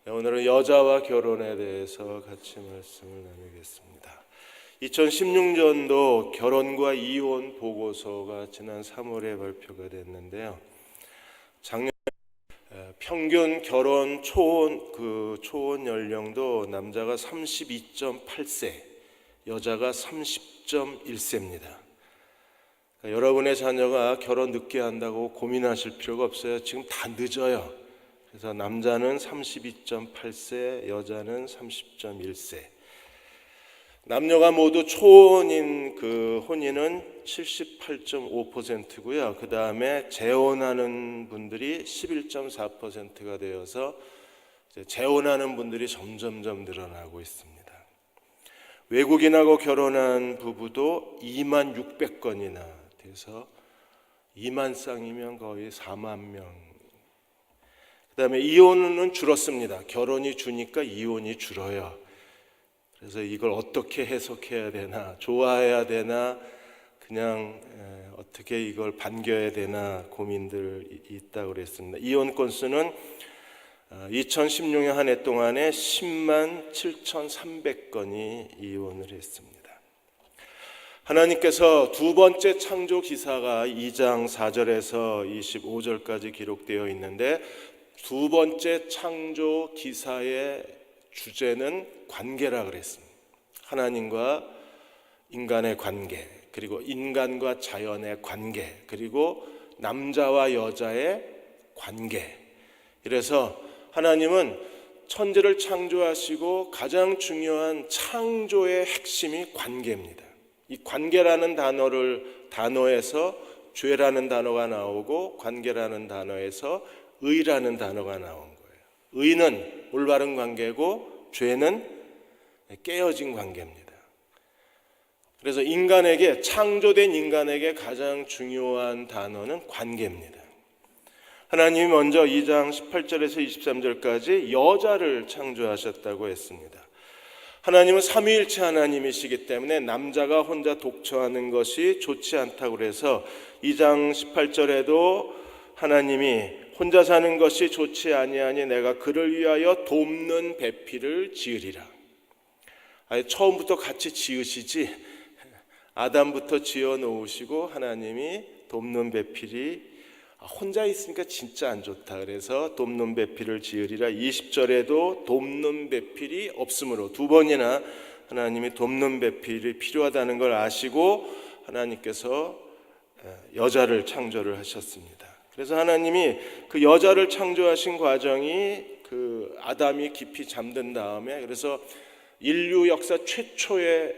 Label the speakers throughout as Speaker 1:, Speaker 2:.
Speaker 1: 오늘은 여자와 결혼에 대해서 같이 말씀을 나누겠습니다. 2016년도 결혼과 이혼 보고서가 지난 3월에 발표가 됐는데요. 작년 평균 결혼 초혼 연령도 남자가 32.8세, 여자가 30.1세입니다. 여러분의 자녀가 결혼 늦게 한다고 고민하실 필요가 없어요. 지금 다 늦어요. 그래서 남자는 32.8세, 여자는 30.1세. 남녀가 모두 초혼인 혼인은 78.5%고요. 그 다음에 재혼하는 분들이 11.4%가 되어서 재혼하는 분들이 점점점 늘어나고 있습니다. 외국인하고 결혼한 부부도 2만 600건이나 돼서 2만 쌍이면 거의 4만 명. 그 다음에 이혼은 줄었습니다. 결혼이 주니까 이혼이 줄어요. 그래서 이걸 어떻게 해석해야 되나, 좋아해야 되나, 그냥 어떻게 이걸 반겨야 되나 고민들이 있다고 그랬습니다. 이혼 건수는 2016년 한 해 동안에 10만 7,300건이 이혼을 했습니다. 하나님께서 두 번째 창조 기사가 2장 4절에서 25절까지 기록되어 있는데, 두 번째 창조 기사의 주제는 관계라 그랬습니다. 하나님과 인간의 관계, 그리고 인간과 자연의 관계, 그리고 남자와 여자의 관계. 이래서 하나님은 천지를 창조하시고 가장 중요한 창조의 핵심이 관계입니다. 이 관계라는 단어에서 죄라는 단어가 나오고, 관계라는 단어에서 의라는 단어가 나온 거예요. 의는 올바른 관계고, 죄는 깨어진 관계입니다. 그래서 창조된 인간에게 가장 중요한 단어는 관계입니다. 하나님이 먼저 2장 18절에서 23절까지 여자를 창조하셨다고 했습니다. 하나님은 삼위일체 하나님이시기 때문에 남자가 혼자 독처하는 것이 좋지 않다고 해서 2장 18절에도 하나님이 혼자 사는 것이 좋지 아니하니 내가 그를 위하여 돕는 배필을 지으리라. 아예 처음부터 같이 지으시지, 아담부터 지어 놓으시고 하나님이 돕는 배필이 혼자 있으니까 진짜 안 좋다. 그래서 돕는 배필을 지으리라. 20절에도 돕는 배필이 없으므로 두 번이나 하나님이 돕는 배필이 필요하다는 걸 아시고 하나님께서 여자를 창조를 하셨습니다. 그래서 하나님이 그 여자를 창조하신 과정이 아담이 깊이 잠든 다음에, 그래서 인류 역사 최초의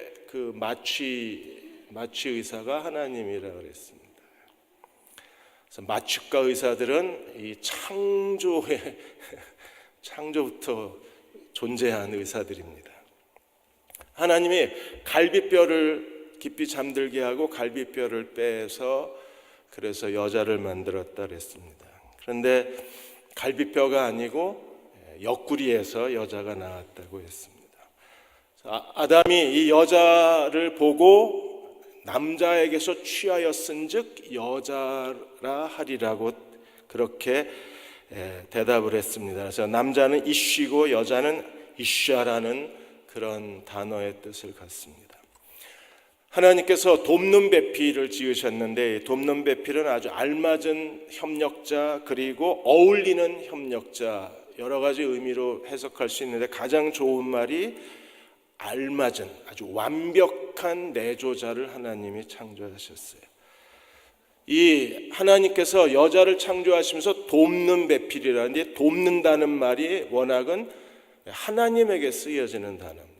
Speaker 1: 마취 의사가 하나님이라고 그랬습니다. 그래서 마취과 의사들은 이 창조부터 존재한 의사들입니다. 하나님이 갈비뼈를 깊이 잠들게 하고 갈비뼈를 빼서 그래서 여자를 만들었다 그랬습니다. 그런데 갈비뼈가 아니고 옆구리에서 여자가 나왔다고 했습니다. 아담이 이 여자를 보고 남자에게서 취하였은즉 여자라 하리라고 그렇게 대답을 했습니다. 그래서 남자는 이쉬고 여자는 이샤라는 그런 단어의 뜻을 갖습니다. 하나님께서 돕는 배필을 지으셨는데, 돕는 배필은 아주 알맞은 협력자, 그리고 어울리는 협력자, 여러 가지 의미로 해석할 수 있는데 가장 좋은 말이 알맞은, 아주 완벽한 내조자를 하나님이 창조하셨어요. 이 하나님께서 여자를 창조하시면서 돕는 배필이라는데, 돕는다는 말이 워낙은 하나님에게 쓰여지는 단어입니다.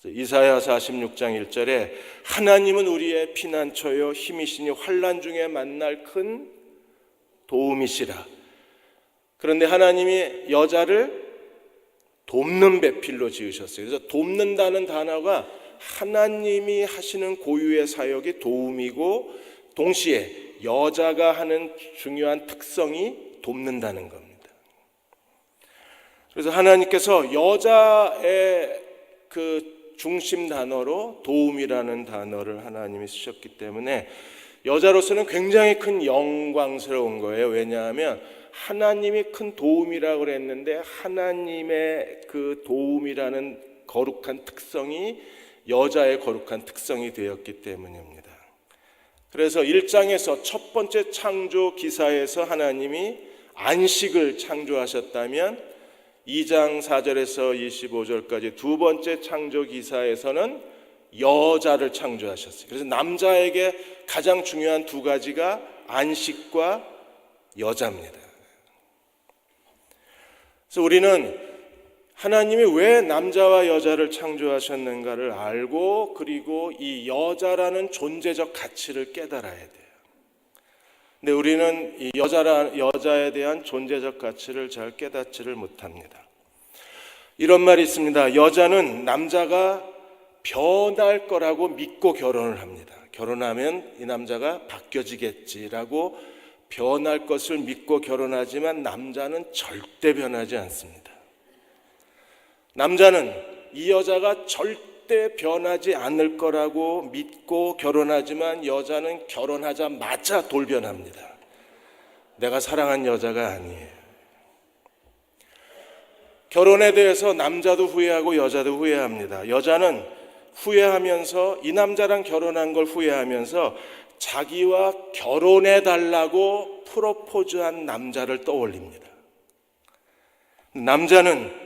Speaker 1: 이사야 46장 1절에 하나님은 우리의 피난처요 힘이시니 환난 중에 만날 큰 도움이시라. 그런데 하나님이 여자를 돕는 배필로 지으셨어요. 그래서 돕는다는 단어가 하나님이 하시는 고유의 사역이 도움이고, 동시에 여자가 하는 중요한 특성이 돕는다는 겁니다. 그래서 하나님께서 여자의 중심 단어로 도움이라는 단어를 하나님이 쓰셨기 때문에 여자로서는 굉장히 큰 영광스러운 거예요. 왜냐하면 하나님이 큰 도움이라고 그랬는데 하나님의 그 도움이라는 거룩한 특성이 여자의 거룩한 특성이 되었기 때문입니다. 그래서 1장에서 첫 번째 창조 기사에서 하나님이 안식을 창조하셨다면 2장 4절에서 25절까지 두 번째 창조 기사에서는 여자를 창조하셨어요. 그래서 남자에게 가장 중요한 두 가지가 안식과 여자입니다. 그래서 우리는 하나님이 왜 남자와 여자를 창조하셨는가를 알고 그리고 이 여자라는 존재적 가치를 깨달아야 돼요. 근데 우리는 이 여자에 대한 존재적 가치를 잘 깨닫지를 못합니다. 이런 말이 있습니다. 여자는 남자가 변할 거라고 믿고 결혼을 합니다. 결혼하면 이 남자가 바뀌어지겠지라고 변할 것을 믿고 결혼하지만 남자는 절대 변하지 않습니다. 남자는 이 여자가 절대 변하지 않을 거라고 믿고 결혼하지만 여자는 결혼하자마자 돌변합니다. 내가 사랑한 여자가 아니에요. 결혼에 대해서 남자도 후회하고 여자도 후회합니다. 여자는 후회하면서 이 남자랑 결혼한 걸 후회하면서 자기와 결혼해 달라고 프로포즈한 남자를 떠올립니다. 남자는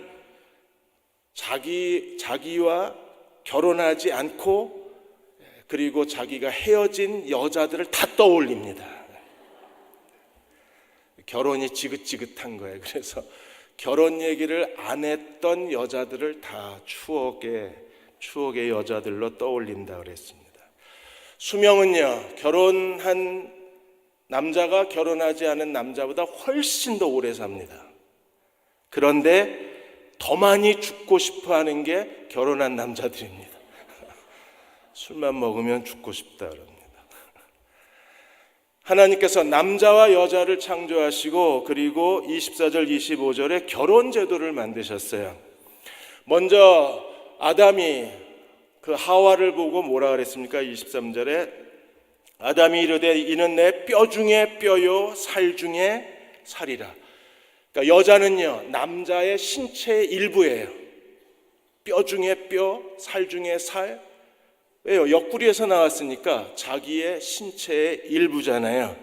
Speaker 1: 자기와 결혼하지 않고 그리고 자기가 헤어진 여자들을 다 떠올립니다. 결혼이 지긋지긋한 거예요. 그래서 결혼 얘기를 안 했던 여자들을 다 추억의 여자들로 떠올린다 그랬습니다. 수명은요, 결혼한 남자가 결혼하지 않은 남자보다 훨씬 더 오래 삽니다. 그런데 더 많이 죽고 싶어 하는 게 결혼한 남자들입니다. 술만 먹으면 죽고 싶다 그럽니다. 하나님께서 남자와 여자를 창조하시고 그리고 24절 25절에 결혼 제도를 만드셨어요. 먼저 아담이 그 하와를 보고 뭐라 그랬습니까? 23절에 아담이 이르되 이는 내 뼈 중에 뼈요 살 중에 살이라. 그러니까 여자는요 남자의 신체의 일부예요. 뼈 중에 뼈, 살 중에 살. 왜요? 옆구리에서 나왔으니까 자기의 신체의 일부잖아요.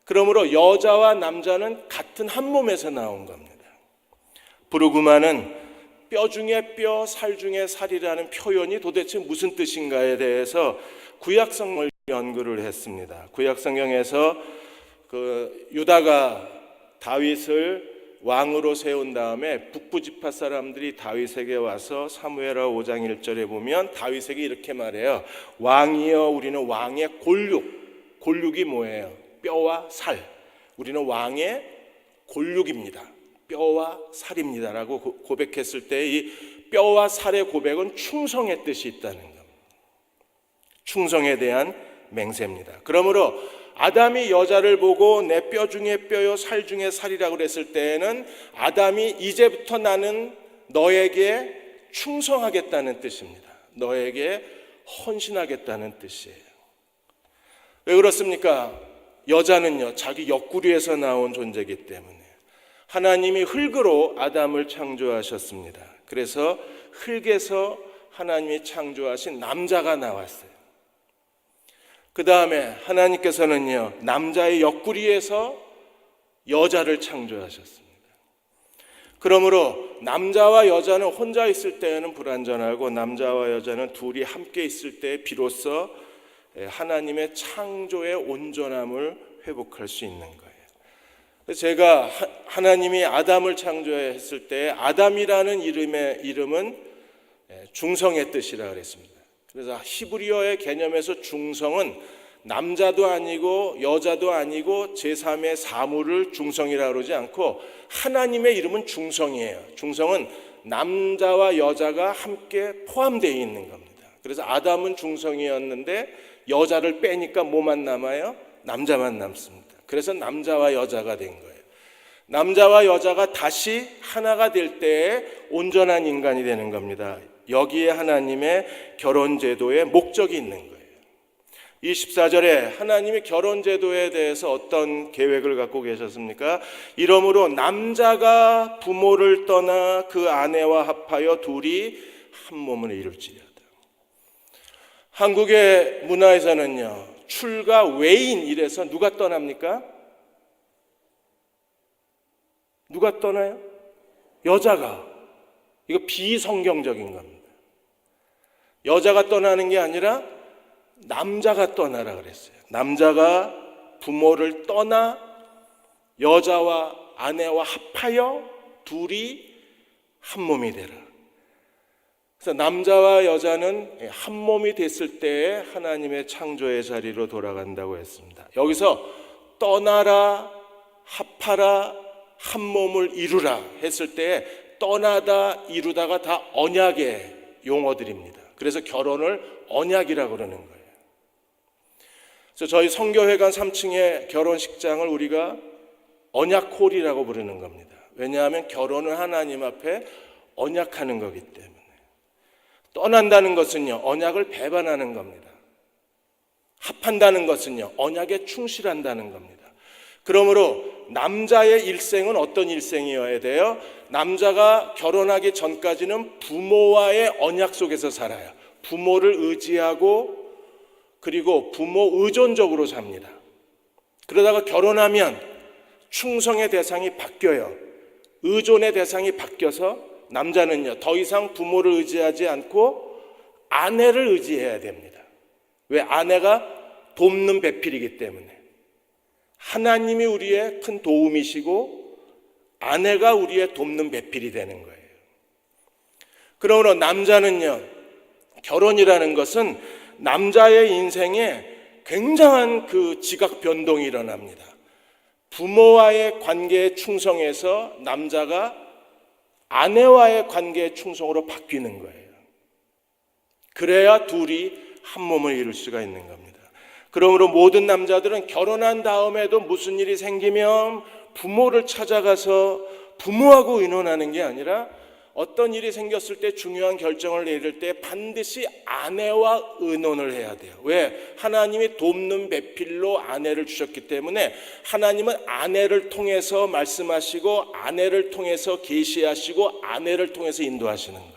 Speaker 1: 그러므로 여자와 남자는 같은 한 몸에서 나온 겁니다. 브루그만은 뼈 중에 뼈, 살 중에 살이라는 표현이 도대체 무슨 뜻인가에 대해서 구약성을 연구를 했습니다. 구약성경에서 그 유다가 다윗을 왕으로 세운 다음에 북부지파 사람들이 다윗에게 와서 사무엘하 5장 1절에 보면 다윗에게 이렇게 말해요. 왕이여 우리는 왕의 골육이 뭐예요? 뼈와 살. 우리는 왕의 골육입니다. 뼈와 살입니다 라고 고백했을 때 이 뼈와 살의 고백은 충성의 뜻이 있다는 겁니다. 충성에 대한 맹세입니다. 그러므로 아담이 여자를 보고 내 뼈 중에 뼈요 살 중에 살이라고 그랬을 때에는 아담이 이제부터 나는 너에게 충성하겠다는 뜻입니다. 너에게 헌신하겠다는 뜻이에요. 왜 그렇습니까? 여자는요 자기 옆구리에서 나온 존재이기 때문에 하나님이 흙으로 아담을 창조하셨습니다. 그래서 흙에서 하나님이 창조하신 남자가 나왔어요. 그 다음에 하나님께서는요 남자의 옆구리에서 여자를 창조하셨습니다. 그러므로 남자와 여자는 혼자 있을 때에는 불완전하고 남자와 여자는 둘이 함께 있을 때 비로소 하나님의 창조의 온전함을 회복할 수 있는 거예요. 제가 하나님이 아담을 창조했을 때 아담이라는 이름은 중성의 뜻이라 그랬습니다. 그래서 히브리어의 개념에서 중성은 남자도 아니고 여자도 아니고 제3의 사물을 중성이라고 그러지 않고 하나님의 이름은 중성이에요. 중성은 남자와 여자가 함께 포함되어 있는 겁니다. 그래서 아담은 중성이었는데 여자를 빼니까 뭐만 남아요? 남자만 남습니다. 그래서 남자와 여자가 된 거예요. 남자와 여자가 다시 하나가 될 때에 온전한 인간이 되는 겁니다. 여기에 하나님의 결혼 제도의 목적이 있는 거예요. 24절에 하나님이 결혼 제도에 대해서 어떤 계획을 갖고 계셨습니까? 이러므로 남자가 부모를 떠나 그 아내와 합하여 둘이 한 몸을 이룰지어다. 한국의 문화에서는요, 출가 외인 이래서 누가 떠납니까? 누가 떠나요? 여자가. 이거 비성경적인 겁니다. 여자가 떠나는 게 아니라 남자가 떠나라 그랬어요. 남자가 부모를 떠나 여자와 아내와 합하여 둘이 한 몸이 되라. 그래서 남자와 여자는 한 몸이 됐을 때에 하나님의 창조의 자리로 돌아간다고 했습니다. 여기서 떠나라, 합하라, 한 몸을 이루라 했을 때에 떠나다, 이루다가 다 언약의 용어들입니다. 그래서 결혼을 언약이라고 그러는 거예요. 그래서 저희 성교회관 3층의 결혼식장을 우리가 언약홀이라고 부르는 겁니다. 왜냐하면 결혼은 하나님 앞에 언약하는 거기 때문에. 떠난다는 것은요, 언약을 배반하는 겁니다. 합한다는 것은요, 언약에 충실한다는 겁니다. 그러므로 남자의 일생은 어떤 일생이어야 돼요? 남자가 결혼하기 전까지는 부모와의 언약 속에서 살아요. 부모를 의지하고 그리고 부모 의존적으로 삽니다. 그러다가 결혼하면 충성의 대상이 바뀌어요. 의존의 대상이 바뀌어서 남자는요, 더 이상 부모를 의지하지 않고 아내를 의지해야 됩니다. 왜? 아내가 돕는 배필이기 때문에. 하나님이 우리의 큰 도움이시고 아내가 우리의 돕는 배필이 되는 거예요. 그러므로 남자는요, 결혼이라는 것은 남자의 인생에 굉장한 그 지각 변동이 일어납니다. 부모와의 관계에 충성해서 남자가 아내와의 관계의 충성으로 바뀌는 거예요. 그래야 둘이 한 몸을 이룰 수가 있는 겁니다. 그러므로 모든 남자들은 결혼한 다음에도 무슨 일이 생기면 부모를 찾아가서 부모하고 의논하는 게 아니라 어떤 일이 생겼을 때 중요한 결정을 내릴 때 반드시 아내와 의논을 해야 돼요. 왜? 하나님이 돕는 배필로 아내를 주셨기 때문에 하나님은 아내를 통해서 말씀하시고 아내를 통해서 계시하시고 아내를 통해서 인도하시는 거예요.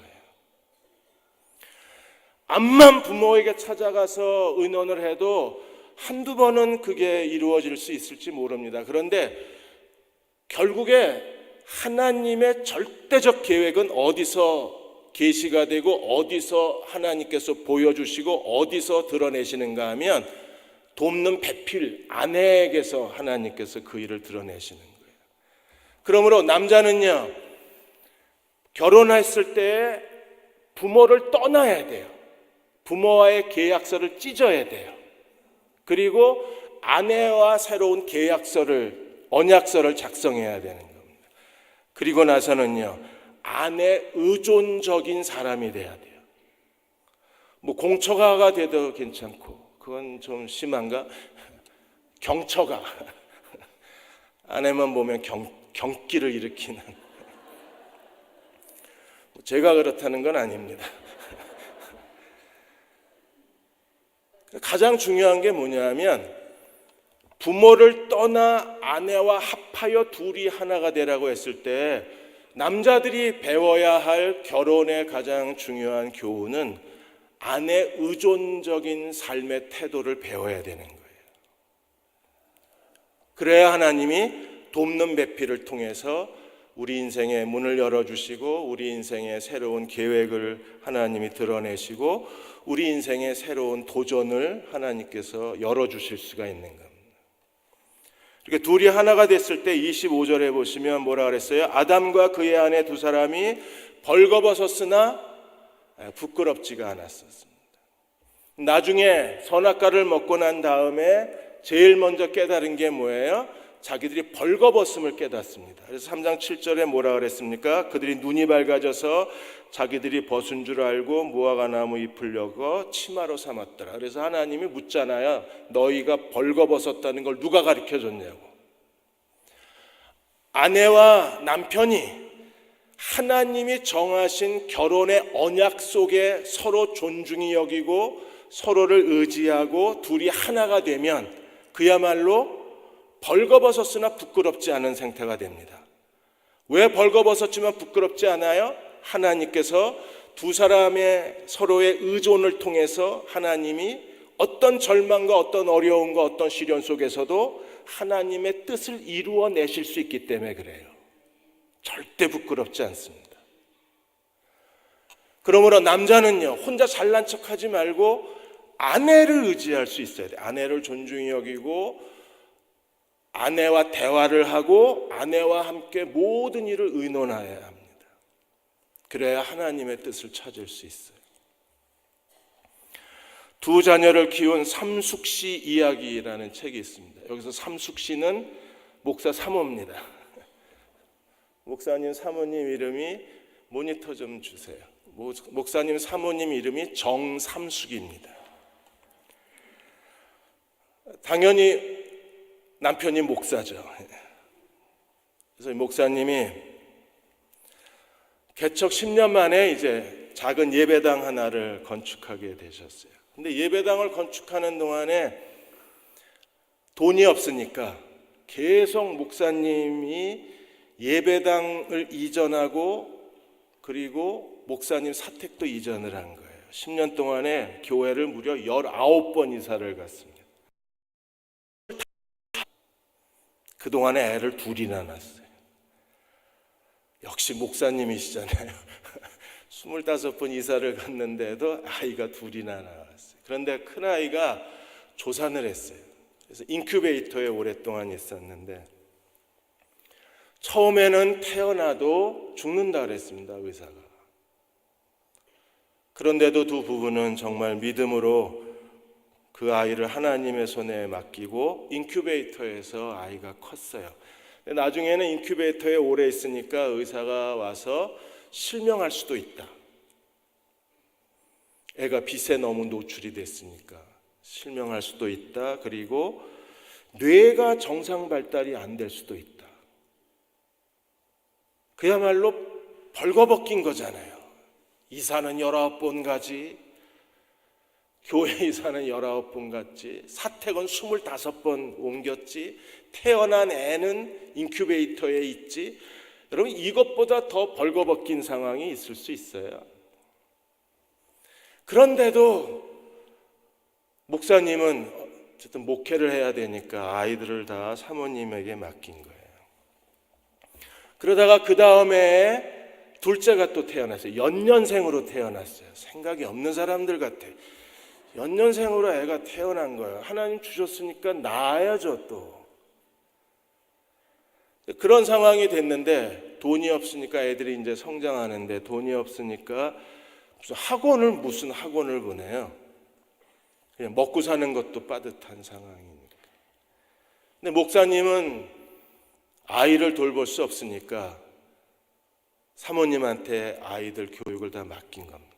Speaker 1: 암만 부모에게 찾아가서 의논을 해도 한두 번은 그게 이루어질 수 있을지 모릅니다. 그런데 결국에 하나님의 절대적 계획은 어디서 계시가 되고 어디서 하나님께서 보여주시고 어디서 드러내시는가 하면 돕는 배필 아내에게서 하나님께서 그 일을 드러내시는 거예요. 그러므로 남자는요, 결혼했을 때 부모를 떠나야 돼요. 부모와의 계약서를 찢어야 돼요. 그리고 아내와 새로운 계약서를, 언약서를 작성해야 되는 겁니다. 그리고 나서는요, 아내 의존적인 사람이 돼야 돼요. 뭐 공처가가 돼도 괜찮고, 그건 좀 심한가? 경처가. 아내만 보면 경기를 일으키는. 제가 그렇다는 건 아닙니다. 가장 중요한 게 뭐냐면 부모를 떠나 아내와 합하여 둘이 하나가 되라고 했을 때 남자들이 배워야 할 결혼의 가장 중요한 교훈은 아내 의존적인 삶의 태도를 배워야 되는 거예요. 그래야 하나님이 돕는 배필을 통해서 우리 인생의 문을 열어주시고 우리 인생의 새로운 계획을 하나님이 드러내시고 우리 인생의 새로운 도전을 하나님께서 열어주실 수가 있는 겁니다. 이렇게 둘이 하나가 됐을 때 25절에 보시면 뭐라 그랬어요? 아담과 그의 아내 두 사람이 벌거벗었으나 부끄럽지가 않았었습니다. 나중에 선악과를 먹고 난 다음에 제일 먼저 깨달은 게 뭐예요? 자기들이 벌거벗음을 깨닫습니다. 그래서 3장 7절에 뭐라 그랬습니까? 그들이 눈이 밝아져서 자기들이 벗은 줄 알고 무화과 나무 잎을 여거 치마로 삼았더라. 그래서 하나님이 묻잖아요. 너희가 벌거벗었다는 걸 누가 가르쳐줬냐고. 아내와 남편이 하나님이 정하신 결혼의 언약 속에 서로 존중히 여기고 서로를 의지하고 둘이 하나가 되면 그야말로 벌거벗었으나 부끄럽지 않은 생태가 됩니다. 왜 벌거벗었지만 부끄럽지 않아요? 하나님께서 두 사람의 서로의 의존을 통해서 하나님이 어떤 절망과 어떤 어려움과 어떤 시련 속에서도 하나님의 뜻을 이루어내실 수 있기 때문에 그래요. 절대 부끄럽지 않습니다. 그러므로 남자는요, 혼자 잘난 척하지 말고 아내를 의지할 수 있어야 돼요. 아내를 존중히 여기고 아내와 대화를 하고 아내와 함께 모든 일을 의논해야 합니다. 그래야 하나님의 뜻을 찾을 수 있어요. 두 자녀를 키운 삼숙씨 이야기라는 책이 있습니다. 여기서 삼숙씨는 목사 사모입니다. 목사님 사모님 이름이 모니터 좀 주세요. 목사님 사모님 이름이 정삼숙입니다. 당연히 남편이 목사죠. 그래서 목사님이 개척 10년 만에 이제 작은 예배당 하나를 건축하게 되셨어요. 근데 예배당을 건축하는 동안에 돈이 없으니까 계속 목사님이 예배당을 이전하고 그리고 목사님 사택도 이전을 한 거예요. 10년 동안에 교회를 무려 19번 이사를 갔습니다. 그동안에 애를 둘이나 낳았어요. 역시 목사님이시잖아요. 25번 이사를 갔는데도 아이가 둘이나 나왔어요. 그런데 큰아이가 조산을 했어요. 그래서 인큐베이터에 오랫동안 있었는데 처음에는 태어나도 죽는다 그랬습니다, 의사가. 그런데도 두 부부는 정말 믿음으로 그 아이를 하나님의 손에 맡기고 인큐베이터에서 아이가 컸어요. 나중에는 인큐베이터에 오래 있으니까 의사가 와서 실명할 수도 있다. 애가 빛에 너무 노출이 됐으니까 실명할 수도 있다. 그리고 뇌가 정상 발달이 안 될 수도 있다. 그야말로 벌거벗긴 거잖아요. 이사는 19번 가지, 교회 이사는 19번 갔지, 사택은 25번 옮겼지, 태어난 애는 인큐베이터에 있지. 여러분, 이것보다 더 벌거벗긴 상황이 있을 수 있어요. 그런데도 목사님은 어쨌든 목회를 해야 되니까 아이들을 다 사모님에게 맡긴 거예요. 그러다가 그 다음에 둘째가 또 태어났어요. 연년생으로 태어났어요. 생각이 없는 사람들 같아. 연년생으로 애가 태어난 거예요. 하나님 주셨으니까 낳아야죠 또. 그런 상황이 됐는데 돈이 없으니까 애들이 이제 성장하는데 돈이 없으니까 무슨 학원을 보내요. 그냥 먹고 사는 것도 빠듯한 상황이니까. 근데 목사님은 아이를 돌볼 수 없으니까 사모님한테 아이들 교육을 다 맡긴 겁니다.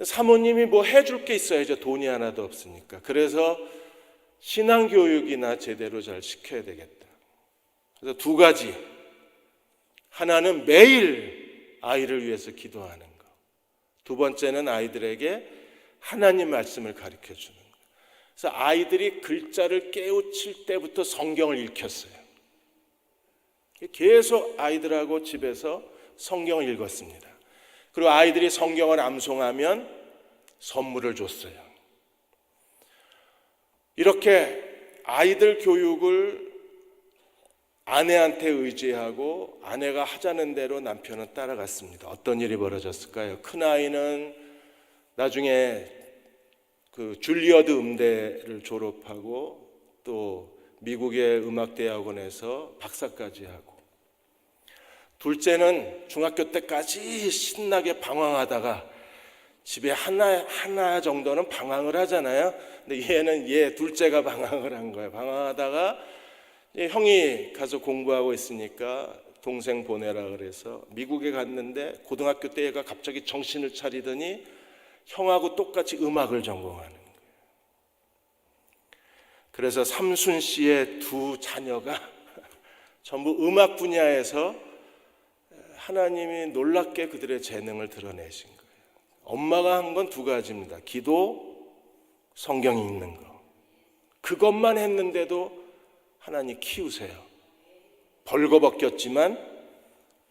Speaker 1: 사모님이 뭐 해줄 게 있어야죠. 돈이 하나도 없으니까. 그래서 신앙교육이나 제대로 잘 시켜야 되겠다. 그래서 두 가지. 하나는 매일 아이를 위해서 기도하는 거. 두 번째는 아이들에게 하나님 말씀을 가르쳐 주는 거. 그래서 아이들이 글자를 깨우칠 때부터 성경을 읽혔어요. 계속 아이들하고 집에서 성경을 읽었습니다. 그리고 아이들이 성경을 암송하면 선물을 줬어요. 이렇게 아이들 교육을 아내한테 의지하고 아내가 하자는 대로 남편은 따라갔습니다. 어떤 일이 벌어졌을까요? 큰아이는 나중에 그 줄리어드 음대를 졸업하고 또 미국의 음악대학원에서 박사까지 하고, 둘째는 중학교 때까지 신나게 방황하다가 집에 하나 정도는 방황을 하잖아요. 근데 얘 둘째가 방황을 한 거예요. 방황하다가 형이 가서 공부하고 있으니까 동생 보내라 그래서 미국에 갔는데 고등학교 때 얘가 갑자기 정신을 차리더니 형하고 똑같이 음악을 전공하는 거예요. 그래서 삼순 씨의 두 자녀가 전부 음악 분야에서 하나님이 놀랍게 그들의 재능을 드러내신 거예요. 엄마가 한 건 두 가지입니다. 기도, 성경이 있는 거. 그것만 했는데도 하나님 키우세요. 벌거벗겼지만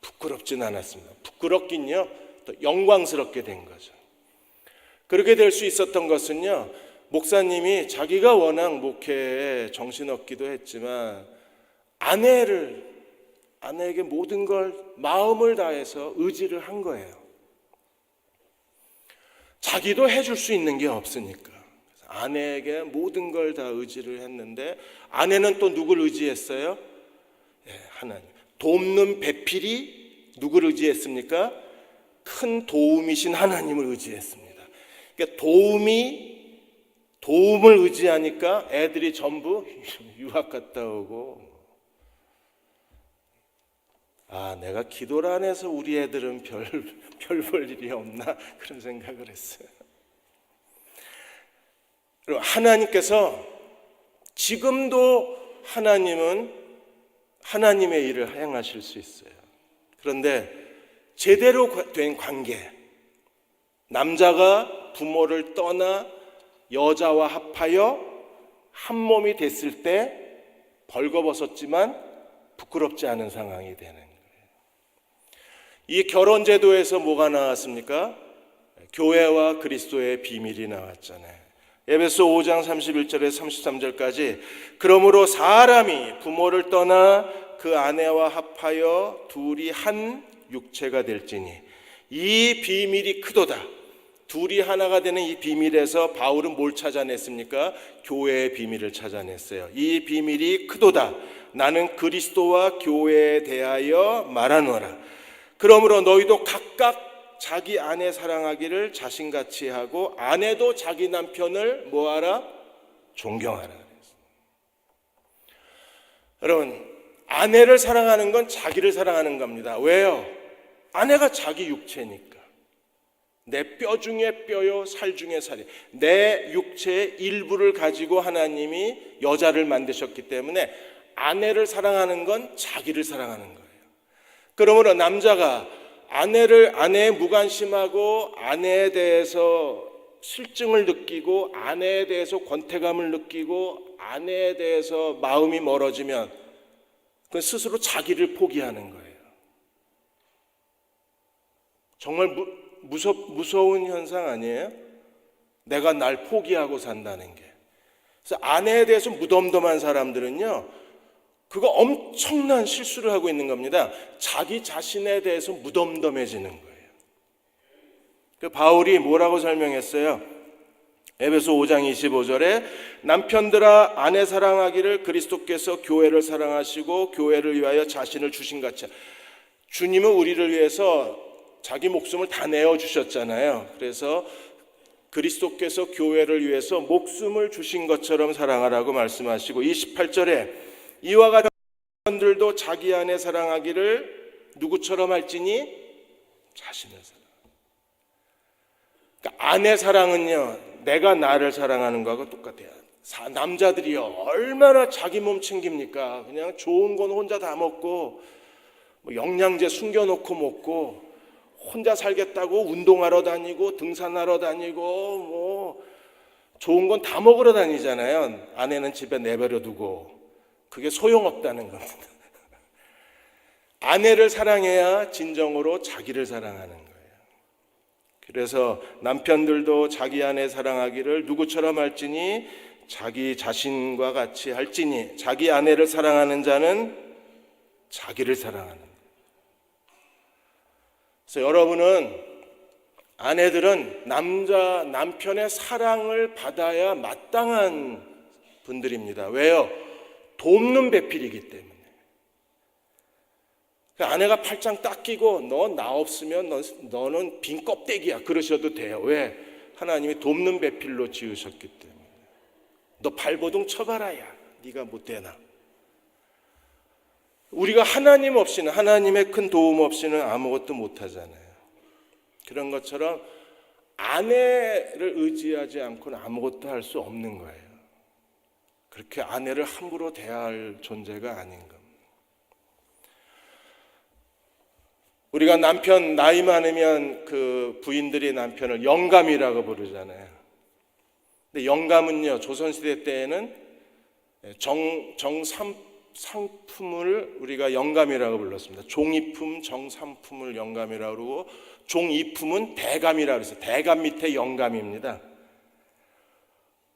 Speaker 1: 부끄럽진 않았습니다. 부끄럽긴요, 또 영광스럽게 된 거죠. 그렇게 될 수 있었던 것은요, 목사님이 자기가 워낙 목회에 정신없기도 했지만 아내에게 모든 걸 마음을 다해서 의지를 한 거예요. 자기도 해줄 수 있는 게 없으니까 아내에게 모든 걸 다 의지를 했는데, 아내는 또 누굴 의지했어요? 하나님. 돕는 배필이 누구를 의지했습니까? 큰 도움이신 하나님을 의지했습니다. 그러니까 도움을 의지하니까 애들이 전부 유학 갔다 오고, 내가 기도를 안 해서 우리 애들은 별 볼 일이 없나, 그런 생각을 했어요. 그리고 하나님께서 지금도 하나님은 하나님의 일을 행하실 수 있어요. 그런데 제대로 된 관계, 남자가 부모를 떠나 여자와 합하여 한 몸이 됐을 때 벌거벗었지만 부끄럽지 않은 상황이 되는 거예요. 이 결혼 제도에서 뭐가 나왔습니까? 교회와 그리스도의 비밀이 나왔잖아요. 에베소 5장 31절에서 33절까지 그러므로 사람이 부모를 떠나 그 아내와 합하여 둘이 한 육체가 될지니 이 비밀이 크도다. 둘이 하나가 되는 이 비밀에서 바울은 뭘 찾아냈습니까? 교회의 비밀을 찾아냈어요. 이 비밀이 크도다. 나는 그리스도와 교회에 대하여 말하노라. 그러므로 너희도 각각 자기 아내 사랑하기를 자신같이 하고 아내도 자기 남편을 뭐하라? 존경하라. 여러분, 아내를 사랑하는 건 자기를 사랑하는 겁니다. 왜요? 아내가 자기 육체니까. 내 뼈 중에 뼈요, 살 중에 살이. 내 육체의 일부를 가지고 하나님이 여자를 만드셨기 때문에 아내를 사랑하는 건 자기를 사랑하는 거예요. 그러므로 남자가 아내에 무관심하고 아내에 대해서 실증을 느끼고 아내에 대해서 권태감을 느끼고 아내에 대해서 마음이 멀어지면 그건 스스로 자기를 포기하는 거예요. 정말 무서운 현상 아니에요? 내가 날 포기하고 산다는 게. 그래서 아내에 대해서 무덤덤한 사람들은요, 그거 엄청난 실수를 하고 있는 겁니다. 자기 자신에 대해서 무덤덤해지는 거예요. 그 바울이 뭐라고 설명했어요? 에베소 5장 25절에 남편들아 아내 사랑하기를 그리스도께서 교회를 사랑하시고 교회를 위하여 자신을 주신 같이. 주님은 우리를 위해서 자기 목숨을 다 내어주셨잖아요. 그래서 그리스도께서 교회를 위해서 목숨을 주신 것처럼 사랑하라고 말씀하시고 28절에 이와 같은 사람들도 자기 아내 사랑하기를 누구처럼 할지니 자신을 사랑. 그러니까 아내 사랑은요, 내가 나를 사랑하는 거하고 똑같아요. 남자들이요, 얼마나 자기 몸 챙깁니까? 그냥 좋은 건 혼자 다 먹고 영양제 숨겨놓고 먹고 혼자 살겠다고 운동하러 다니고 등산하러 다니고 좋은 건 다 먹으러 다니잖아요. 아내는 집에 내버려 두고. 그게 소용없다는 겁니다. 아내를 사랑해야 진정으로 자기를 사랑하는 거예요. 그래서 남편들도 자기 아내 사랑하기를 누구처럼 할지니 자기 자신과 같이 할지니 자기 아내를 사랑하는 자는 자기를 사랑하는 거예요. 그래서 여러분은 아내들은 남편의 사랑을 받아야 마땅한 분들입니다. 왜요? 돕는 배필이기 때문에. 아내가 팔짱 딱 끼고 너 나 없으면 너는 빈 껍데기야 그러셔도 돼요. 왜? 하나님이 돕는 배필로 지으셨기 때문에. 너 발버둥 쳐봐라. 야 네가 못 되나. 우리가 하나님 없이는, 하나님의 큰 도움 없이는 아무것도 못하잖아요. 그런 것처럼 아내를 의지하지 않고는 아무것도 할 수 없는 거예요. 그렇게 아내를 함부로 대할 존재가 아닌 겁니다. 우리가 남편 나이 많으면 그 부인들이 남편을 영감이라고 부르잖아요. 근데 영감은요, 조선시대 때에는 정상품을 우리가 영감이라고 불렀습니다. 종이품, 정상품을 영감이라고 그러고, 종이품은 대감이라고 그랬어요. 대감 밑에 영감입니다.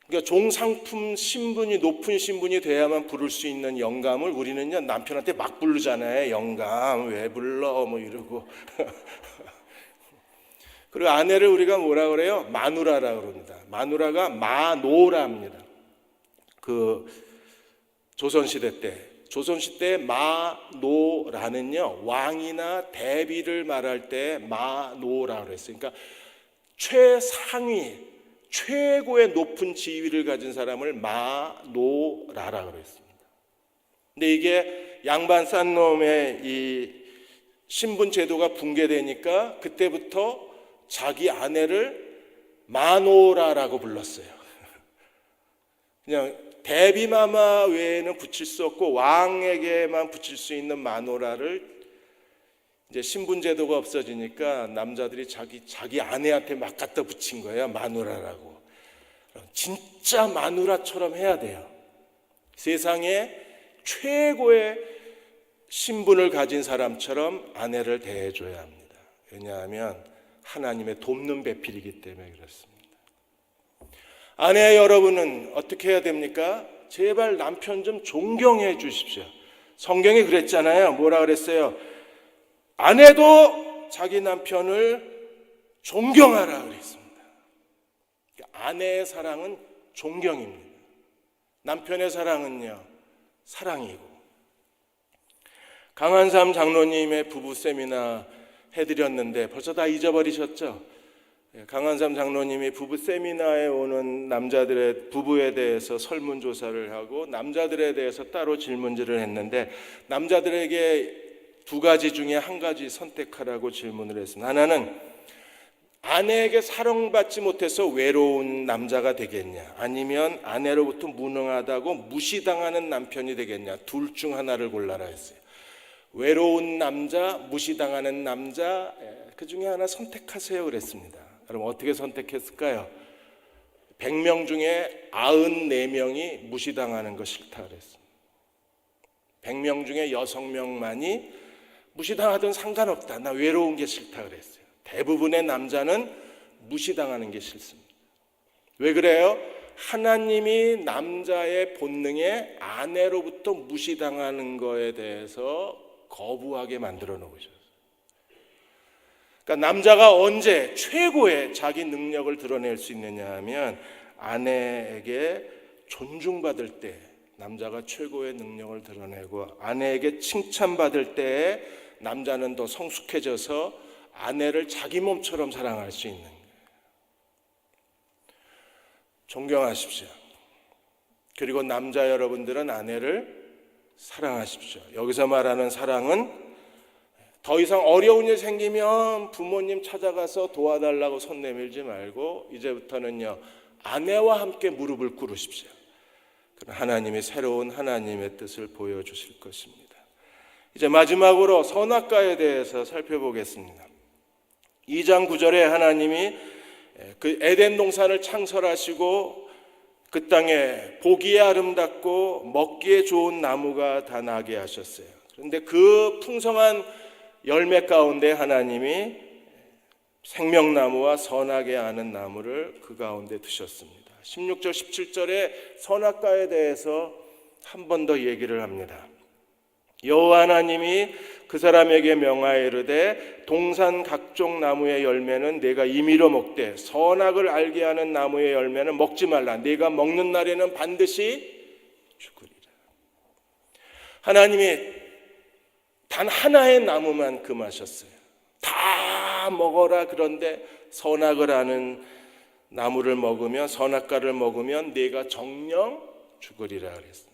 Speaker 1: 그러니까 종상품 신분이 높은 신분이 돼야만 부를 수 있는 영감을 우리는요, 남편한테 막 부르잖아요. 영감 왜 불러 뭐 이러고. 그리고 아내를 우리가 뭐라 그래요? 마누라라고 그럽니다. 마누라가 마노라입니다. 그 조선시대 마노라는요, 왕이나 대비를 말할 때 마노라고 그랬어요. 그러니까 최상위, 최고의 높은 지위를 가진 사람을 마노라라고 그랬습니다. 근데 이게 양반 싼 놈의 이 신분 제도가 붕괴되니까 그때부터 자기 아내를 마노라라고 불렀어요. 그냥 대비마마 외에는 붙일 수 없고 왕에게만 붙일 수 있는 마노라를, 이제 신분 제도가 없어지니까 남자들이 자기 아내한테 막 갖다 붙인 거예요. 마누라라고. 진짜 마누라처럼 해야 돼요. 세상에 최고의 신분을 가진 사람처럼 아내를 대해줘야 합니다. 왜냐하면 하나님의 돕는 배필이기 때문에 그렇습니다. 아내 여러분은 어떻게 해야 됩니까? 제발 남편 좀 존경해 주십시오. 성경이 그랬잖아요. 뭐라 그랬어요? 아내도 자기 남편을 존경하라 그랬습니다. 아내의 사랑은 존경입니다. 남편의 사랑은요, 사랑이고. 강한삼 장로님의 부부 세미나 해드렸는데 벌써 다 잊어버리셨죠? 강한삼 장로님이 부부 세미나에 오는 남자들의 부부에 대해서 설문조사를 하고 남자들에 대해서 따로 질문지를 했는데, 남자들에게 두 가지 중에 한 가지 선택하라고 질문을 했습니다. 하나는 아내에게 사랑받지 못해서 외로운 남자가 되겠냐, 아니면 아내로부터 무능하다고 무시당하는 남편이 되겠냐, 둘 중 하나를 골라라 했어요. 외로운 남자, 무시당하는 남자, 그 중에 하나 선택하세요 그랬습니다. 그럼 어떻게 선택했을까요? 100명 중에 94명이 무시당하는 거 싫다 그랬습니다. 100명 중에 6명만이 무시당하든 상관없다, 나 외로운 게 싫다 그랬어요. 대부분의 남자는 무시당하는 게 싫습니다. 왜 그래요? 하나님이 남자의 본능에 아내로부터 무시당하는 거에 대해서 거부하게 만들어 놓으셨어요. 그러니까 남자가 언제 최고의 자기 능력을 드러낼 수 있느냐 하면 아내에게 존중받을 때 남자가 최고의 능력을 드러내고, 아내에게 칭찬받을 때에 남자는 더 성숙해져서 아내를 자기 몸처럼 사랑할 수 있는 거예요. 존경하십시오. 그리고 남자 여러분들은 아내를 사랑하십시오. 여기서 말하는 사랑은 더 이상 어려운 일 생기면 부모님 찾아가서 도와달라고 손 내밀지 말고 이제부터는요, 아내와 함께 무릎을 꿇으십시오. 그럼 하나님이 새로운 하나님의 뜻을 보여주실 것입니다. 이제 마지막으로 선악과에 대해서 살펴보겠습니다. 2장 9절에 하나님이 그 에덴 동산을 창설하시고 그 땅에 보기에 아름답고 먹기에 좋은 나무가 다 나게 하셨어요. 그런데 그 풍성한 열매 가운데 하나님이 생명나무와 선악에 아는 나무를 그 가운데 두셨습니다. 16절 17절에 선악과에 대해서 한 번 더 얘기를 합니다. 여호와 하나님이 그 사람에게 명하여 이르되 동산 각종 나무의 열매는 네가 임의로 먹되 선악을 알게 하는 나무의 열매는 먹지 말라. 네가 먹는 날에는 반드시 죽으리라. 하나님이 단 하나의 나무만 금하셨어요. 다 먹어라. 그런데 선악을 아는 나무를 먹으면, 선악과를 먹으면 네가 정령 죽으리라 그랬습니다.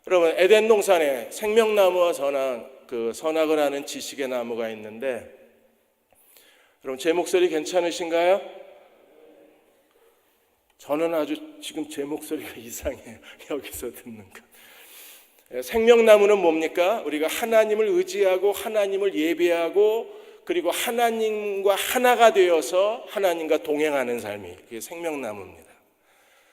Speaker 1: 여러분, 에덴 동산에 생명나무와 선악을 아는 지식의 나무가 있는데, 여러분 제 목소리 괜찮으신가요? 저는 아주 지금 제 목소리가 이상해요. 여기서 듣는 거. 생명나무는 뭡니까? 우리가 하나님을 의지하고 하나님을 예배하고 그리고 하나님과 하나가 되어서 하나님과 동행하는 삶이 그게 생명나무입니다.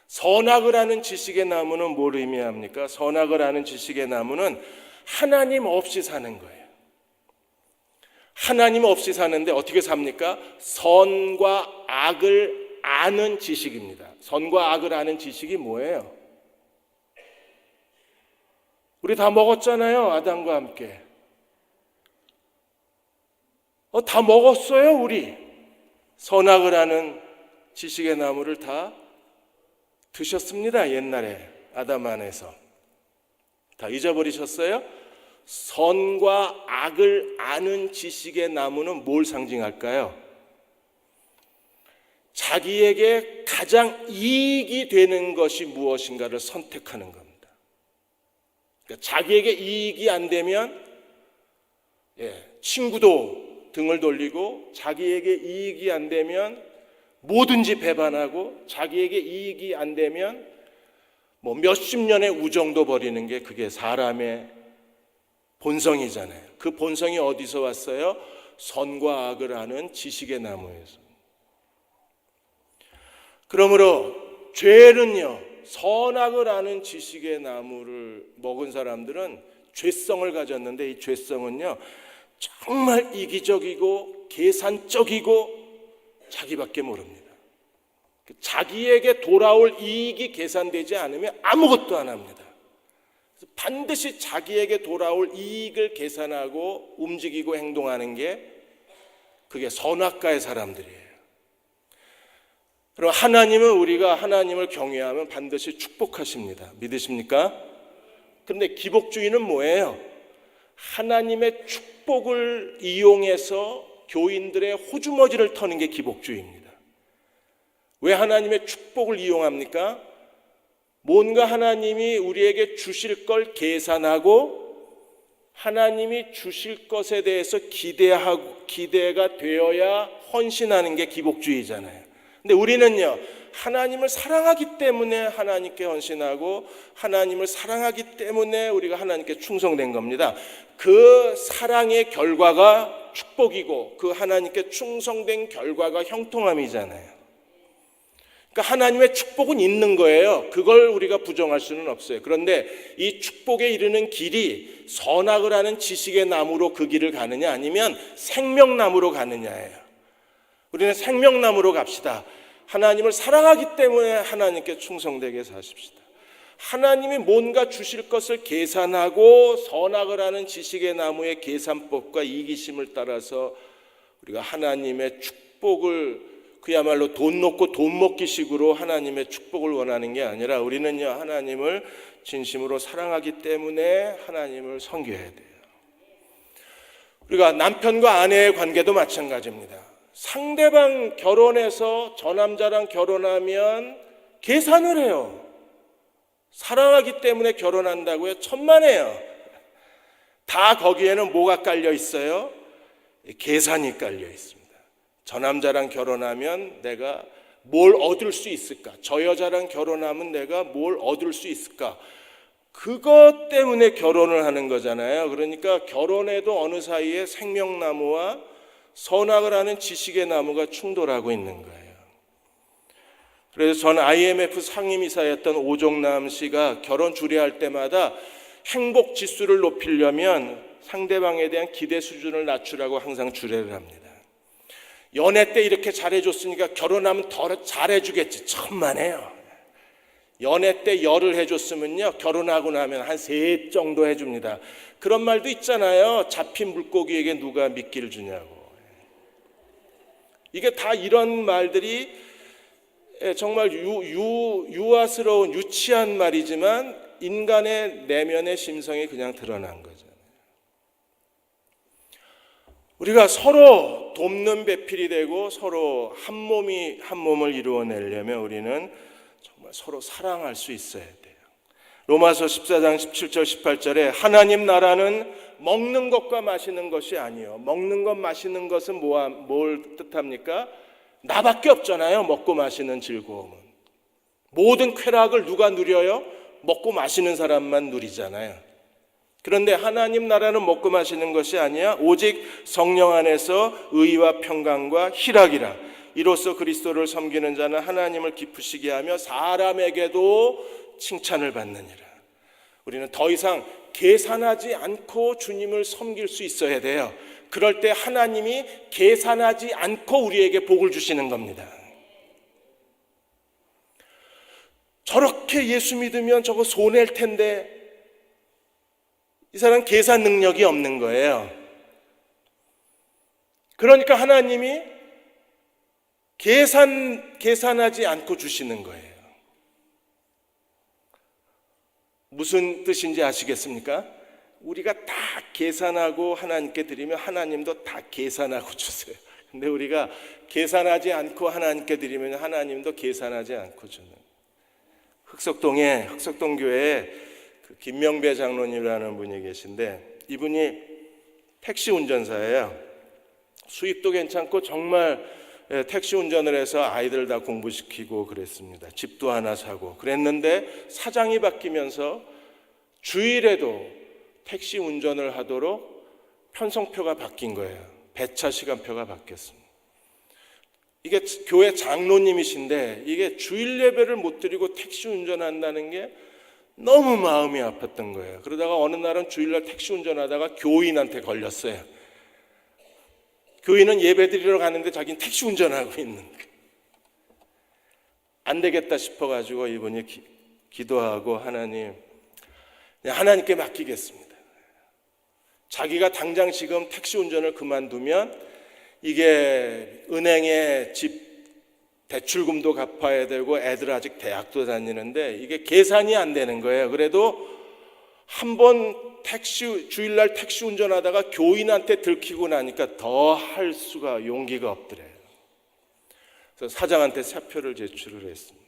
Speaker 1: 선악을 아는 지식의 나무는 뭘 의미합니까? 선악을 아는 지식의 나무는 하나님 없이 사는 거예요. 하나님 없이 사는데 어떻게 삽니까? 선과 악을 아는 지식입니다. 선과 악을 아는 지식이 뭐예요? 우리 다 먹었잖아요, 아담과 함께. 다 먹었어요, 우리. 선악을 아는 지식의 나무를 다 드셨습니다, 옛날에 아담 안에서. 다 잊어버리셨어요? 선과 악을 아는 지식의 나무는 뭘 상징할까요? 자기에게 가장 이익이 되는 것이 무엇인가를 선택하는 겁니다. 그러니까 자기에게 이익이 안 되면 친구도 등을 돌리고, 자기에게 이익이 안 되면 뭐든지 배반하고, 자기에게 이익이 안 되면 뭐 몇십 년의 우정도 버리는 게 그게 사람의 본성이잖아요. 그 본성이 어디서 왔어요? 선과 악을 아는 지식의 나무에서. 그러므로 죄는요, 선악을 아는 지식의 나무를 먹은 사람들은 죄성을 가졌는데, 이 죄성은요 정말 이기적이고 계산적이고 자기밖에 모릅니다. 자기에게 돌아올 이익이 계산되지 않으면 아무것도 안 합니다. 반드시 자기에게 돌아올 이익을 계산하고 움직이고 행동하는 게 그게 선악가의 사람들이에요. 그럼 하나님은, 우리가 하나님을 경외하면 반드시 축복하십니다. 믿으십니까? 그런데 기복주의는 뭐예요? 하나님의 축복을 이용해서 교인들의 호주머니를 터는 게 기복주의입니다. 왜 하나님의 축복을 이용합니까? 뭔가 하나님이 우리에게 주실 걸 계산하고 하나님이 주실 것에 대해서 기대가 되어야 헌신하는 게 기복주의잖아요. 근데 우리는요, 하나님을 사랑하기 때문에 하나님께 헌신하고, 하나님을 사랑하기 때문에 우리가 하나님께 충성된 겁니다. 그 사랑의 결과가 축복이고, 그 하나님께 충성된 결과가 형통함이잖아요. 그러니까 하나님의 축복은 있는 거예요. 그걸 우리가 부정할 수는 없어요. 그런데 이 축복에 이르는 길이 선악을 아는 지식의 나무로 그 길을 가느냐, 아니면 생명나무로 가느냐예요. 우리는 생명나무로 갑시다. 하나님을 사랑하기 때문에 하나님께 충성되게 사십시다. 하나님이 뭔가 주실 것을 계산하고 선악을 아는 지식의 나무의 계산법과 이기심을 따라서 우리가 하나님의 축복을, 그야말로 돈 놓고 돈 먹기식으로 하나님의 축복을 원하는 게 아니라, 우리는요 하나님을 진심으로 사랑하기 때문에 하나님을 섬겨야 돼요. 우리가 남편과 아내의 관계도 마찬가지입니다. 상대방 결혼해서 저 남자랑 결혼하면 계산을 해요. 사랑하기 때문에 결혼한다고요? 천만에요. 다 거기에는 뭐가 깔려 있어요? 계산이 깔려 있습니다. 저 남자랑 결혼하면 내가 뭘 얻을 수 있을까? 저 여자랑 결혼하면 내가 뭘 얻을 수 있을까? 그것 때문에 결혼을 하는 거잖아요. 그러니까 결혼에도 어느 사이에 생명나무와 선악을 아는 지식의 나무가 충돌하고 있는 거예요. 그래서 전 IMF 상임이사였던 오종남 씨가 결혼 주례할 때마다 행복 지수를 높이려면 상대방에 대한 기대 수준을 낮추라고 항상 주례를 합니다. 연애 때 이렇게 잘해줬으니까 결혼하면 더 잘해주겠지. 천만에요. 연애 때 열을 해줬으면요, 결혼하고 나면 한 3 정도 해줍니다. 그런 말도 있잖아요. 잡힌 물고기에게 누가 미끼를 주냐고. 이게 다 이런 말들이 정말 유아스러운 유치한 말이지만 인간의 내면의 심성이 그냥 드러난 거잖아요. 우리가 서로 돕는 배필이 되고 서로 한 몸을 이루어내려면 우리는 정말 서로 사랑할 수 있어야 돼요. 로마서 14장 17절 18절에 하나님 나라는 먹는 것과 마시는 것이 아니요. 먹는 것 마시는 것은 뭘 뜻합니까? 나밖에 없잖아요. 먹고 마시는 즐거움은. 모든 쾌락을 누가 누려요? 먹고 마시는 사람만 누리잖아요. 그런데 하나님 나라는 먹고 마시는 것이 아니야. 오직 성령 안에서 의와 평강과 희락이라. 이로써 그리스도를 섬기는 자는 하나님을 기쁘시게 하며 사람에게도 칭찬을 받느니라. 우리는 더 이상 계산하지 않고 주님을 섬길 수 있어야 돼요. 그럴 때 하나님이 계산하지 않고 우리에게 복을 주시는 겁니다. 저렇게 예수 믿으면 저거 손해일 텐데, 이 사람 계산 능력이 없는 거예요. 그러니까 하나님이 계산하지 않고 주시는 거예요. 무슨 뜻인지 아시겠습니까? 우리가 다 계산하고 하나님께 드리면 하나님도 다 계산하고 주세요. 근데 우리가 계산하지 않고 하나님께 드리면 하나님도 계산하지 않고 주는. 흑석동교회에 그 김명배 장로님이라는 분이 계신데, 이분이 택시 운전사예요. 수입도 괜찮고 정말 택시 운전을 해서 아이들 다 공부시키고 그랬습니다. 집도 하나 사고 그랬는데 사장이 바뀌면서 주일에도 택시 운전을 하도록 편성표가 바뀐 거예요. 배차 시간표가 바뀌었습니다. 이게 교회 장로님이신데 이게 주일 예배를 못 드리고 택시 운전한다는 게 너무 마음이 아팠던 거예요. 그러다가 어느 날은 주일날 택시 운전하다가 교인한테 걸렸어요. 교인은 예배 드리러 가는데 자기는 택시 운전하고 있는 거예요. 안 되겠다 싶어가지고 이분이 기도하고 하나님께 맡기겠습니다. 자기가 당장 지금 택시 운전을 그만두면 이게 은행에 집 대출금도 갚아야 되고 애들 아직 대학도 다니는데 이게 계산이 안 되는 거예요. 그래도 한번 주일날 택시 운전하다가 교인한테 들키고 나니까 더 할 수가 용기가 없더래요. 그래서 사장한테 사표를 제출을 했습니다.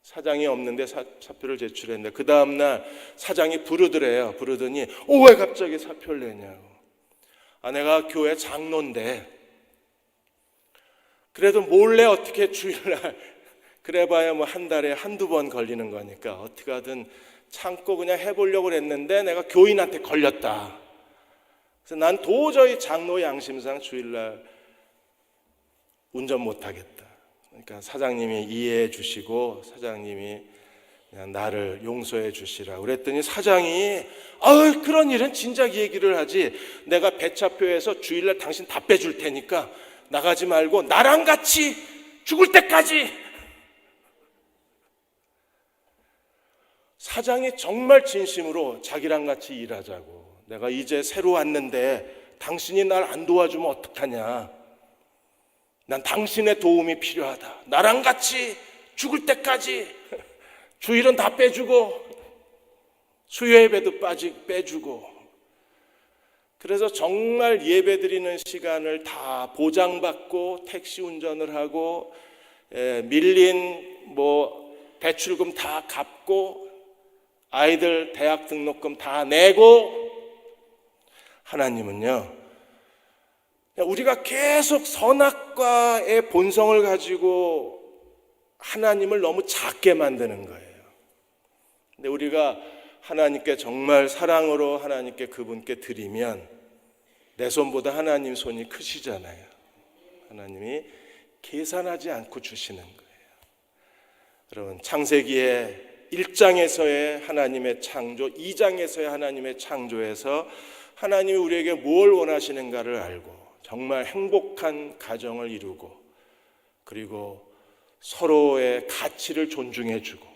Speaker 1: 사장이 없는데 사표를 제출했는데 그 다음날 사장이 부르더래요. 부르더니 왜 갑자기 사표를 내냐고. 내가 교회 장로인데 그래도 몰래 어떻게 주일날 그래봐야 뭐 한 달에 한두 번 걸리는 거니까 어떻게 하든 참고 그냥 해보려고 했는데 내가 교인한테 걸렸다. 그래서 난 도저히 장로 양심상 주일날 운전 못하겠다. 그러니까 사장님이 이해해 주시고 사장님이 그냥 나를 용서해 주시라 그랬더니 사장이 그런 일은 진작 얘기를 하지. 내가 배차표에서 주일날 당신 다 빼줄 테니까 나가지 말고 나랑 같이 죽을 때까지. 사장이 정말 진심으로 자기랑 같이 일하자고. 내가 이제 새로 왔는데 당신이 날 안 도와주면 어떡하냐. 난 당신의 도움이 필요하다. 나랑 같이 죽을 때까지. 주일은 다 빼주고 수요 예배도 빼주고. 그래서 정말 예배 드리는 시간을 다 보장받고 택시 운전을 하고 밀린 대출금 다 갚고 아이들 대학 등록금 다 내고. 하나님은요, 우리가 계속 선악과의 본성을 가지고 하나님을 너무 작게 만드는 거예요. 근데 우리가 하나님께 정말 사랑으로 하나님께 그분께 드리면 내 손보다 하나님 손이 크시잖아요. 하나님이 계산하지 않고 주시는 거예요. 여러분, 창세기의 1장에서의 하나님의 창조, 2장에서의 하나님의 창조에서 하나님이 우리에게 뭘 원하시는가를 알고 정말 행복한 가정을 이루고 그리고 서로의 가치를 존중해주고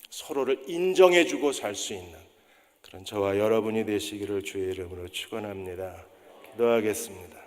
Speaker 1: 서로를 인정해주고 살 수 있는 그런 저와 여러분이 되시기를 주의 이름으로 축원합니다. 기도하겠습니다.